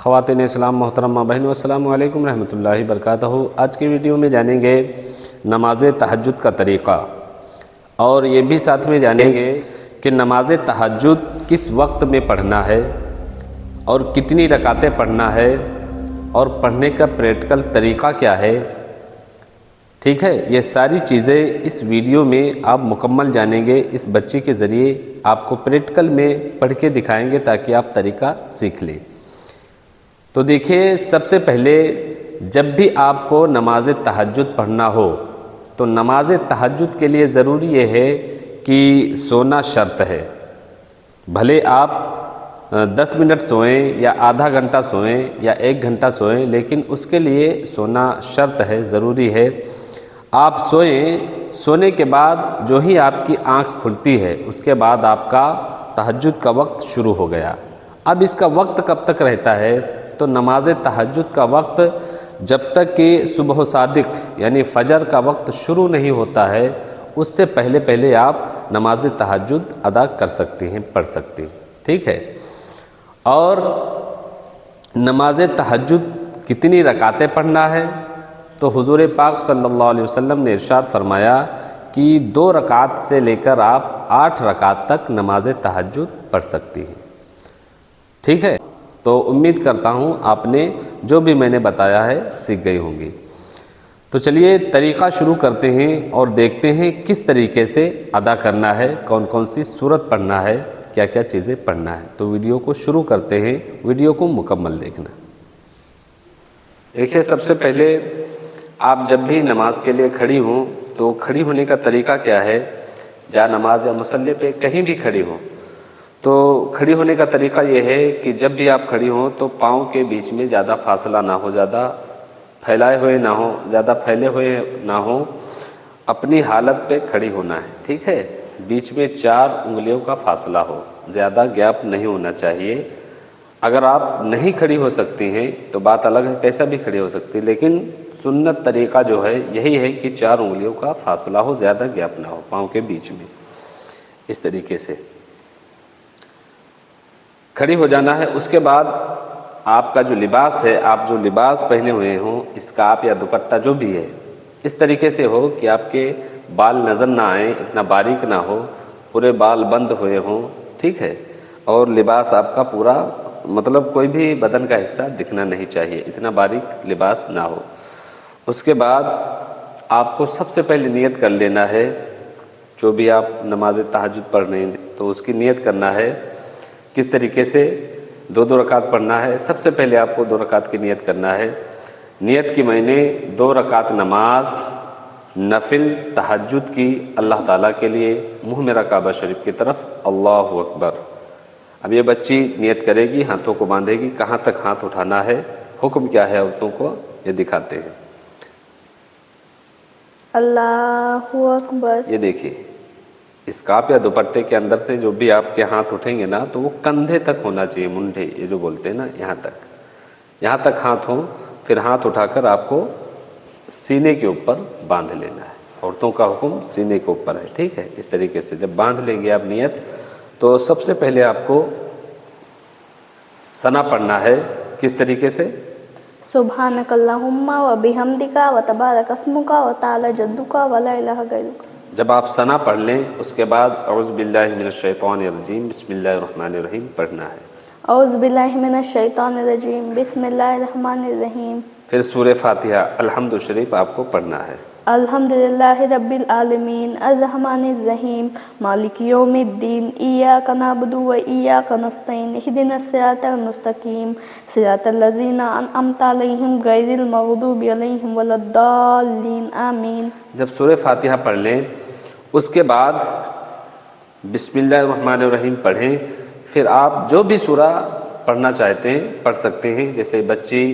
خواتین اسلام محترمہ بہنوں السلام علیکم رحمۃ اللہ وبرکاتہ۔ آج کی ویڈیو میں جانیں گے نماز تہجد کا طریقہ، اور یہ بھی ساتھ میں جانیں گے کہ نماز تہجد کس وقت میں پڑھنا ہے اور کتنی رکعتیں پڑھنا ہے اور پڑھنے کا پریکٹیکل طریقہ کیا ہے۔ ٹھیک ہے، یہ ساری چیزیں اس ویڈیو میں آپ مکمل جانیں گے۔ اس بچے کے ذریعے آپ کو پریکٹیکل میں پڑھ کے دکھائیں گے تاکہ آپ طریقہ سیکھ لیں۔ تو دیکھیے، سب سے پہلے جب بھی آپ کو نماز تہجد پڑھنا ہو تو نماز تہجد کے لیے ضروری یہ ہے کہ سونا شرط ہے۔ بھلے آپ 10 منٹ سوئیں یا آدھا گھنٹہ سوئیں یا 1 گھنٹہ سوئیں، لیکن اس کے لیے سونا شرط ہے، ضروری ہے۔ آپ سوئیں، سونے کے بعد جو ہی آپ کی آنکھ کھلتی ہے اس کے بعد آپ کا تہجد کا وقت شروع ہو گیا۔ اب اس کا وقت کب تک رہتا ہے؟ تو نماز تہجد کا وقت جب تک کہ صبح صادق یعنی فجر کا وقت شروع نہیں ہوتا ہے، اس سے پہلے آپ نماز تہجد ادا کر سکتے ہیں، پڑھ سکتے ہیں۔ ٹھیک ہے، اور نماز تہجد کتنی رکعتیں پڑھنا ہے؟ تو حضور پاک صلی اللہ علیہ وسلم نے ارشاد فرمایا کہ 2 رکعت سے لے کر آپ 8 رکعت تک نماز تہجد پڑھ سکتی ہیں۔ ٹھیک ہے، تو امید کرتا ہوں آپ نے جو بھی میں نے بتایا ہے سیکھ گئی ہوں گی۔ تو چلیے طریقہ شروع کرتے ہیں اور دیکھتے ہیں کس طریقے سے ادا کرنا ہے، کون کون سی سورت پڑھنا ہے، کیا کیا چیزیں پڑھنا ہے۔ تو ویڈیو کو شروع کرتے ہیں، ویڈیو کو مکمل دیکھنا۔ دیکھیے، سب سے پہلے آپ جب بھی نماز کے لیے کھڑی ہوں تو کھڑی ہونے کا طریقہ کیا ہے؟ جہاں نماز یا مصلی پہ کہیں بھی کھڑی ہوں تو کھڑی ہونے کا طریقہ یہ ہے کہ جب بھی آپ کھڑی ہوں تو پاؤں کے بیچ میں زیادہ فاصلہ نہ ہو، زیادہ پھیلائے ہوئے نہ ہوں، زیادہ پھیلے ہوئے نہ ہوں، اپنی حالت پہ کھڑی ہونا ہے۔ ٹھیک ہے، بیچ میں 4 انگلیوں کا فاصلہ ہو، زیادہ گیپ نہیں ہونا چاہیے۔ اگر آپ نہیں کھڑی ہو سکتی ہیں تو بات الگ ہے، کیسا بھی کھڑی ہو سکتی، لیکن سنت طریقہ جو ہے یہی ہے کہ 4 انگلیوں کا فاصلہ ہو، زیادہ گیپ نہ ہو پاؤں کے بیچ میں۔ اس طریقے سے کھڑی ہو جانا ہے۔ اس کے بعد آپ کا جو لباس ہے، آپ جو لباس پہنے ہوئے ہوں، اسکارف یا دوپٹہ جو بھی ہے، اس طریقے سے ہو کہ آپ کے بال نظر نہ آئیں، اتنا باریک نہ ہو، پورے بال بند ہوئے ہوں۔ ٹھیک ہے، اور لباس آپ کا پورا مطلب کوئی بھی بدن کا حصہ دکھنا نہیں چاہیے، اتنا باریک لباس نہ ہو۔ اس کے بعد آپ کو سب سے پہلے نیت کر لینا ہے، جو بھی آپ نماز تہجد پڑھ رہے ہیں تو اس کی نیت کرنا ہے۔ کس طریقے سے؟ 2 رکعت پڑھنا ہے۔ سب سے پہلے آپ کو 2 رکعت کی نیت کرنا ہے۔ نیت کی میں نے 2 رکعت نماز نفل تہجد کی اللہ تعالیٰ کے لیے، منہ میرا کعبہ شریف کی طرف، اللہ اکبر۔ اب یہ بچی نیت کرے گی، ہاتھوں کو باندھے گی، کہاں تک ہاتھ اٹھانا ہے، حکم کیا ہے عورتوں کو یہ دکھاتے ہیں۔ اللہ اکبر۔ یہ دیکھیے، اسکارف یا دوپٹے کے اندر سے جو بھی آپ کے ہاتھ اٹھیں گے نا تو وہ کندھے تک ہونا چاہیے، منڈے یہ جو بولتے ہیں نا، یہاں تک ہاتھ ہوں۔ پھر ہاتھ اٹھا کر آپ کو سینے کے اوپر باندھ لینا ہے۔ عورتوں کا حکم سینے کے اوپر ہے۔ ٹھیک ہے، اس طریقے سے جب باندھ لیں گے آپ نیت، تو سب سے پہلے آپ کو ثنا پڑھنا ہے۔ کس طریقے سے؟ سبحانک اللہم و بحمدک و تبارک اسمک و تعالی جدک و لا الہ غیرک۔ جب آپ ثنا پڑھ لیں اس کے بعد اعوذ باللہ من الشیطان الرجیم بسم اللہ الرحمن الرحیم پڑھنا ہے۔ اعوذ باللہ من الشیطان الرجیم بسم اللہ الرحمن الرحیم۔ پھر سورہ فاتحہ الحمد شریف آپ کو پڑھنا ہے۔ الحمدللہ رب العالمین الرحمن الرحیم مالک یوم الدین ایاک نعبد و ایاک نستعین اہدنا الصراط المستقیم صراط الذین انعمت علیہم غیر المغضوب علیہم ولا الضالین آمین۔ جب سورہ فاتحہ پڑھ لیں اس کے بعد بسم اللہ الرحمن الرحیم پڑھیں۔ پھر آپ جو بھی سورہ پڑھنا چاہتے ہیں پڑھ سکتے ہیں۔ جیسے بچی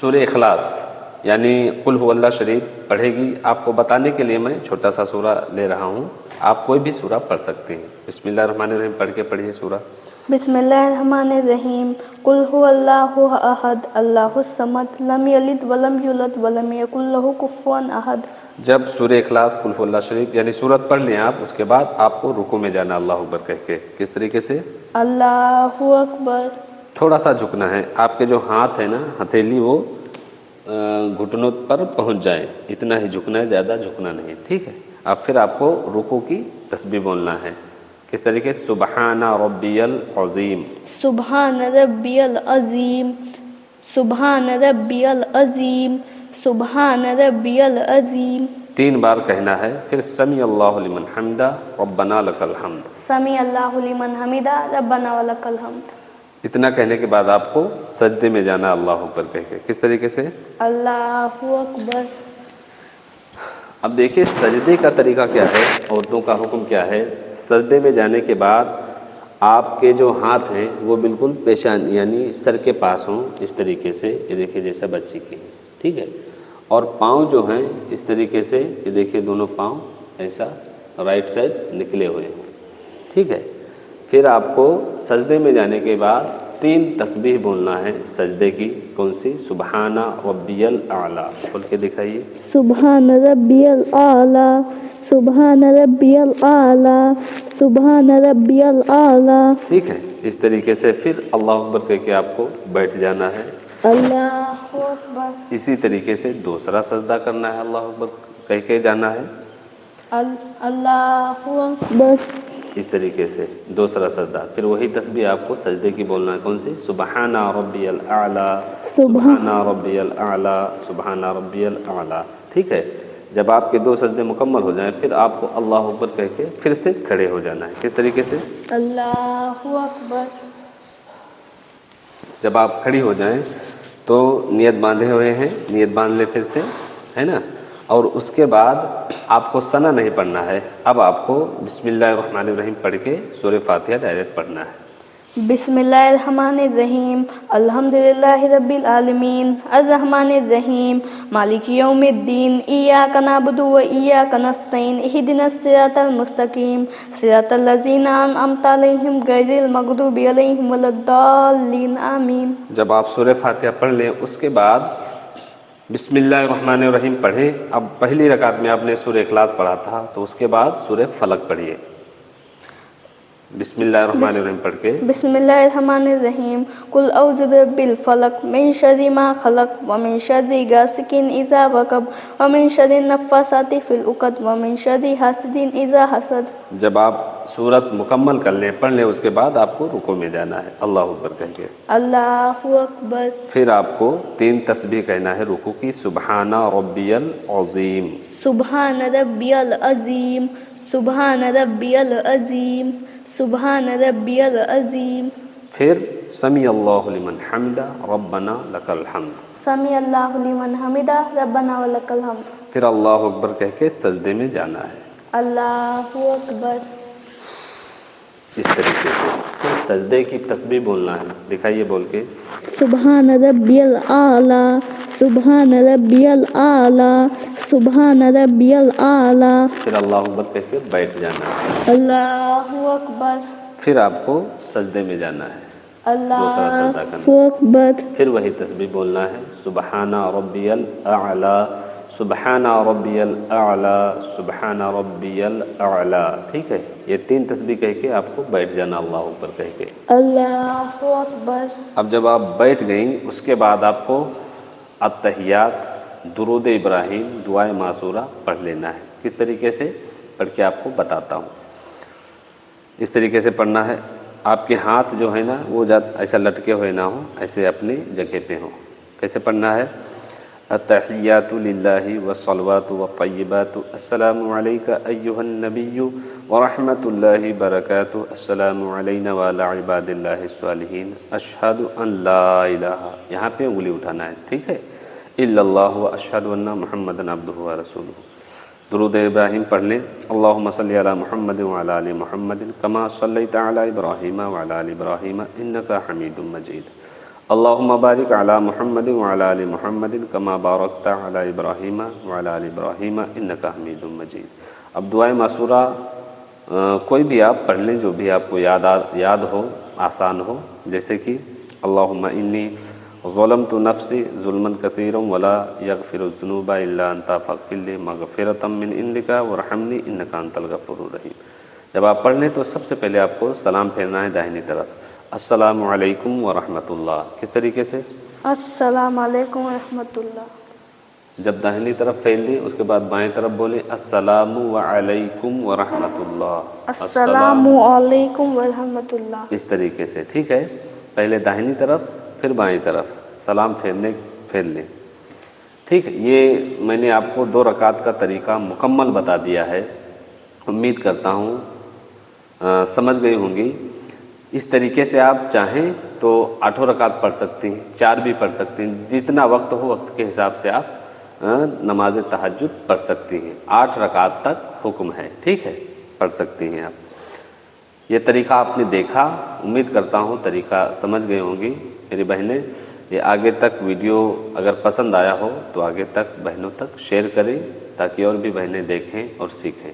سورہ اخلاص یعنی قل هو اللہ شریف پڑھے گی، آپ کو بتانے کے لیے میں چھوٹا سا سورہ لے رہا ہوں، آپ کوئی بھی سورہ پڑھ سکتے ہیں۔ بسم اللہ الرحمن الرحیم پڑھ کے پڑھیے سورہ۔ بسم اللہ الرحمن الرحیم قل هو اللہ احد اللہ الصمد لم یلد ولم یولد ولم یکن لہ کفوا احد۔ جب سورہ اخلاص قل هو اللہ شریف یعنی سورت پڑھ لیں آپ، اس کے بعد آپ کو رکوع میں جانا اللہ اکبر کہہ کے۔ کس طریقے سے؟ اللہ اکبر۔ تھوڑا سا جھکنا ہے، آپ کے جو ہاتھ ہے نا ہتھیلی وہ گھٹنوں پر پہنچ جائے، اتنا ہی جھکنا ہے، زیادہ جھکنا نہیں، ٹھیک ہے۔ اب پھر آپ کو رکوع کی تسبیح بولنا ہے، کس طریقے سے؟ سبحان ربی العظیم، سبحان ربی العظیم، سبحان ربی العظیم، سبحان ربی العظیم، 3 بار کہنا ہے۔ پھر سمیع اللہ لمن حمدہ ربنا لک الحمد، سمیع اللہ لمن حمدہ ربنا ولک الحمد۔ اتنا کہنے کے بعد آپ کو سجدے میں جانا اللہ اکبر کہہ کے، کس طریقے سے؟ اللہ اکبر۔ اب دیکھیے سجدے کا طریقہ کیا ہے، عورتوں کا حکم کیا ہے۔ سجدے میں جانے کے بعد آپ کے جو ہاتھ ہیں وہ بالکل پیشان یعنی سر کے پاس ہوں، اس طریقے سے، یہ دیکھیے جیسا بچی کی ہے، ٹھیک ہے۔ اور پاؤں جو ہیں اس طریقے سے، یہ دیکھیے دونوں پاؤں ایسا رائٹ سائڈ نکلے ہوئے ہوں، ٹھیک ہے۔ پھر آپ کو سجدے میں جانے کے بعد 3 تسبیح بولنا ہے سجدے کی، کون سی؟ سبحان ربی الاعلیٰ، بول کے دکھائیے۔ سبحان ربی الاعلیٰ، سبحان ربی الاعلیٰ، سبحان ربی الاعلیٰ، ٹھیک ہے۔ اس طریقے سے پھر اللہ اکبر کہہ کے آپ کو بیٹھ جانا ہے۔ اللہ اکبر۔ اسی طریقے سے دوسرا سجدہ کرنا ہے، اللہ اکبر کہہ کے جانا ہے، اللہ اکبر۔ اس طریقے سے دوسرا سجدہ، پھر وہی تسبیح آپ کو سجدے کی بولنا ہے، کون سی؟ سبحان ربی الاعلیٰ، سبحان ربی الاعلیٰ، سبحان ربی الاعلیٰ، ٹھیک ہے۔ جب آپ کے 2 سجدے مکمل ہو جائیں پھر آپ کو اللہ اکبر کہہ کے پھر سے کھڑے ہو جانا ہے، کس طریقے سے؟ اللہ اکبر۔ جب آپ کھڑی ہو جائیں تو نیت باندھے ہوئے ہیں، نیت باندھ لیں پھر سے، ہے نا۔ اور اس کے بعد آپ کو ثنا نہیں پڑھنا ہے، اب آپ کو بسم اللہ الرحمن الرحیم پڑھ کے سورہ فاتحہ ڈائریکٹ پڑھنا ہے۔ بسم اللہ الرحمن الرحیم، الحمدللہ رب العالمین، الرحمن الرحیم، مالک یوم الدین، ایاک نعبد و ایاک نستعین، اہدنا الصراط المستقیم، صراط الذین انعمت علیہم غیر المغضوب علیہم ولا الضالین، آمین۔ جب آپ سورہ فاتحہ پڑھ لیں اس کے بعد بسم اللہ الرحمن الرحیم پڑھیں۔ اب پہلی رکعت میں آپ نے سورہ اخلاص پڑھا تھا تو اس کے بعد سورہ فلق پڑھیے، بسم اللہ الرحمن الرحیم پڑھ کے۔ بسم اللہ الرحمن الرحیم، قل اعوذ برب الفلق من شر ما خلق ومن شر غاسق اذا وقب ومن شر النفاثات في العقد ومن شر حاسد اذا حسد۔ جب آپ سورت مکمل کر لیں، پڑھ لیں، اس کے بعد آپ کو رکوع میں جانا ہے اللہ اکبر کہہ کے۔ اللہ اکبر۔ پھر آپ کو 3 تسبیح کہنا ہے رکوع کی، سبحان ربی العظیم، سبحان ربی العظیم، سبحان ربی العظیم، سبحان ربی العظیم۔ پھر سمیع اللہ لمن حمدہ ربنا لک الحمد، سمیع اللہ لمن حمدہ ربنا ولک الحمد۔ پھر اللہ اکبر کہہ کے سجدے میں جانا ہے، اللہ اکبر۔ اس طریقے سے۔ پھر سجدے کی تسبیح بولنا ہے، دکھائیے بول کے۔ سبحان ربی الاعلیٰ، سبحان ربی الاعلیٰ، سبحان ربی الاعلیٰ، پھر اللہ اکبر کہہ کے بیٹھ جانا ہے۔ اللہ اکبر۔ پھر آپ کو سجدے میں جانا ہے، دوسرا سجدہ کرنا اللہ اکبر۔ پھر وہی تسبیح بولنا ہے، سبحان ربی الاعلیٰ، سبحان ربی الاعلیٰ، سبحان ربی الاعلیٰ، ٹھیک ہے۔ یہ 3 تسبیح کہہ کے آپ کو بیٹھ جانا اللہ اکبر کہہ کے۔ اللہ اکبر۔ اب جب آپ بیٹھ گئیں اس کے بعد آپ کو التحیات، درود ابراہیم، دعائے معصورہ پڑھ لینا ہے۔ کس طریقے سے پڑھ کے آپ کو بتاتا ہوں۔ اس طریقے سے پڑھنا ہے، آپ کے ہاتھ جو ہے نا وہ ایسا لٹکے ہوئے نہ ہوں، ایسے اپنی جگہ پہ ہوں۔ کیسے پڑھنا ہے؟ التحیات للہ والصلوات والطیبات، السلام علیک ایہا النبی ورحمۃ اللہ وبرکاتہ، السلام علینا وعلی عباد اللہ الصالحین، اشہد ان لا الہ، یہاں پہ انگلی اٹھانا ہے، ٹھیک ہے، الا اللہ واشہد ان محمدا عبدہ ورسولہ۔ درود ابراہیم پڑھ لیں، اللہم صلی علی محمد وعلی آل محمد کما صلیت علی ابراہیم وعلی آل ابراہیم انک حمید مجید، اللہم بارک علی محمد وعلی آل محمد کما بارکت علی ابراہیم وعلی آل ابراہیم انک حمید مجید۔ اب دعائے معصورہ کوئی بھی آپ پڑھ لیں جو بھی آپ کو یاد ہو، آسان ہو، جیسے کہ اللہم انی ظلمت نفسی ظلما کثیرا ولا یغفر الذنوب الا انت فاغفر لی مغفرۃ من عندک وارحمنی انک انت الغفور الرحیم۔ جب آپ پڑھ لیں تو سب سے پہلے آپ کو سلام پھیرنا ہے داہنی طرف، السلام علیکم ورحمۃ اللہ. کس طریقے سے؟ السلام علیکم ورحمۃ اللہ. جب داہنی طرف پھیل لی اس کے بعد بائیں طرف بولیں السلام علیکم ورحمۃ اللہ. السلام علیکم ورحمۃ اللہ. اس طریقے سے. ٹھیک ہے، پہلے داہنی طرف پھر بائیں طرف سلام پھیل لیں. ٹھیک ہے، یہ میں نے آپ کو 2 رکعت کا طریقہ مکمل بتا دیا ہے. امید کرتا ہوں سمجھ گئی ہوں گی. اس طریقے سے آپ چاہیں تو 8 رکعت پڑھ سکتی ہیں، 4 بھی پڑھ سکتی ہیں. جتنا وقت ہو وقت کے حساب سے آپ نماز تہجد پڑھ سکتی ہیں. 8 رکعت تک حکم ہے. ٹھیک ہے، پڑھ سکتی ہیں آپ. یہ طریقہ آپ نے دیکھا، امید کرتا ہوں طریقہ سمجھ گئی ہوں گی میری بہنیں. یہ آگے تک ویڈیو اگر پسند آیا ہو تو آگے تک بہنوں تک شیئر کریں تاکہ اور بھی بہنیں دیکھیں اور سیکھیں.